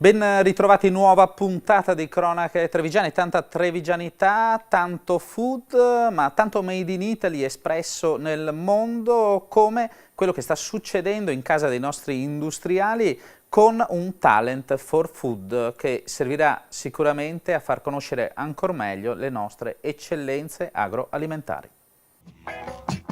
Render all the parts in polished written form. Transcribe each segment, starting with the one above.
Ben ritrovati, nuova puntata di Cronache Trevigiane, tanta trevigianità, tanto food, ma tanto made in Italy espresso nel mondo, come quello che sta succedendo in casa dei nostri industriali con un Talent for Food che servirà sicuramente a far conoscere ancora meglio le nostre eccellenze agroalimentari.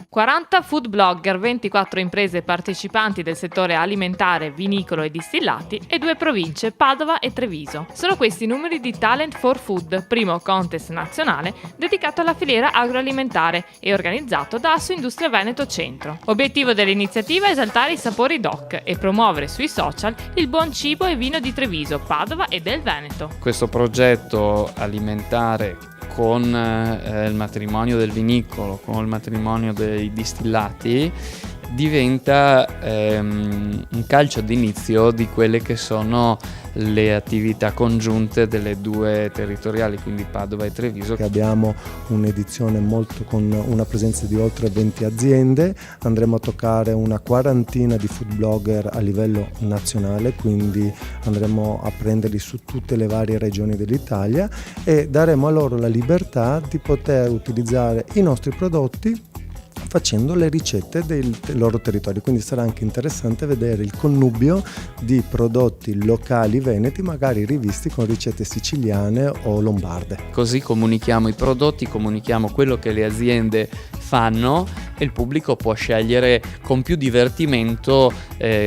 40 food blogger, 24 imprese partecipanti del settore alimentare, vinicolo e distillati e 2 province, Padova e Treviso. Sono questi i numeri di Talent for Food, primo contest nazionale dedicato alla filiera agroalimentare e organizzato da Assoindustria Veneto Centro. Obiettivo dell'iniziativa è esaltare i sapori DOC e promuovere sui social il buon cibo e vino di Treviso, Padova e del Veneto. Questo progetto alimentare con il matrimonio del vinicolo, con il matrimonio dei distillati, diventa un calcio d'inizio di quelle che sono le attività congiunte delle due territoriali, quindi Padova e Treviso. Abbiamo un'edizione con una presenza di oltre 20 aziende, andremo a toccare una quarantina di food blogger a livello nazionale, quindi andremo a prenderli su tutte le varie regioni dell'Italia e daremo a loro la libertà di poter utilizzare i nostri prodotti facendo le ricette del loro territorio, quindi sarà anche interessante vedere il connubio di prodotti locali veneti, magari rivisti con ricette siciliane o lombarde. Così comunichiamo i prodotti, comunichiamo quello che le aziende fanno e il pubblico può scegliere con più divertimento,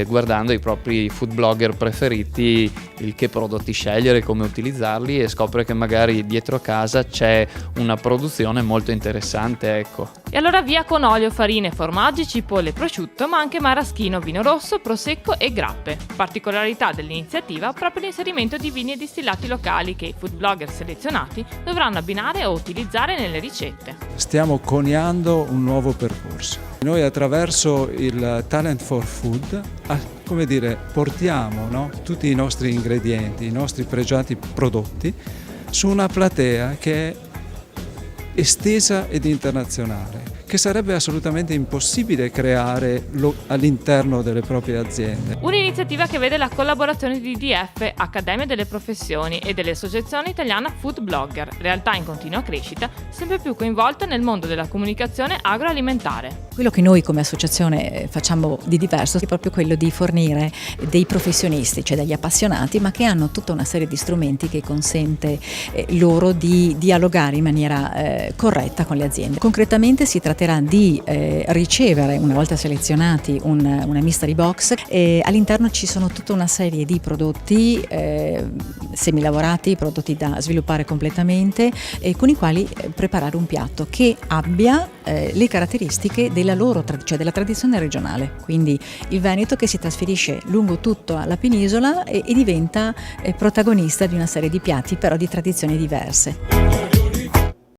guardando i propri food blogger preferiti, il che prodotti scegliere, come utilizzarli, e scopre che magari dietro casa c'è una produzione molto interessante, ecco. E allora via con olio, farine, formaggi, cipolle, prosciutto, ma anche maraschino, vino rosso, prosecco e grappe. Particolarità dell'iniziativa proprio l'inserimento di vini e distillati locali che i food blogger selezionati dovranno abbinare o utilizzare nelle ricette. Stiamo coniando un nuovo percorso. Noi attraverso il Talent for Food, portiamo tutti i nostri ingredienti, i nostri pregiati prodotti su una platea che è estesa ed internazionale, che sarebbe assolutamente impossibile creare all'interno delle proprie aziende. Un'iniziativa che vede la collaborazione di IDF, Accademia delle Professioni e dell'Associazione Italiana Food Blogger, realtà in continua crescita, sempre più coinvolta nel mondo della comunicazione agroalimentare. Quello che noi come associazione facciamo di diverso è proprio quello di fornire dei professionisti, cioè degli appassionati, ma che hanno tutta una serie di strumenti che consente loro di dialogare in maniera corretta con le aziende. Concretamente si tratterà di ricevere, una volta selezionati, una mystery box, e all'interno ci sono tutta una serie di prodotti semilavorati, prodotti da sviluppare completamente, con i quali preparare un piatto che abbia le caratteristiche della loro cioè della tradizione regionale, quindi il Veneto che si trasferisce lungo tutta la penisola e diventa protagonista di una serie di piatti però di tradizioni diverse.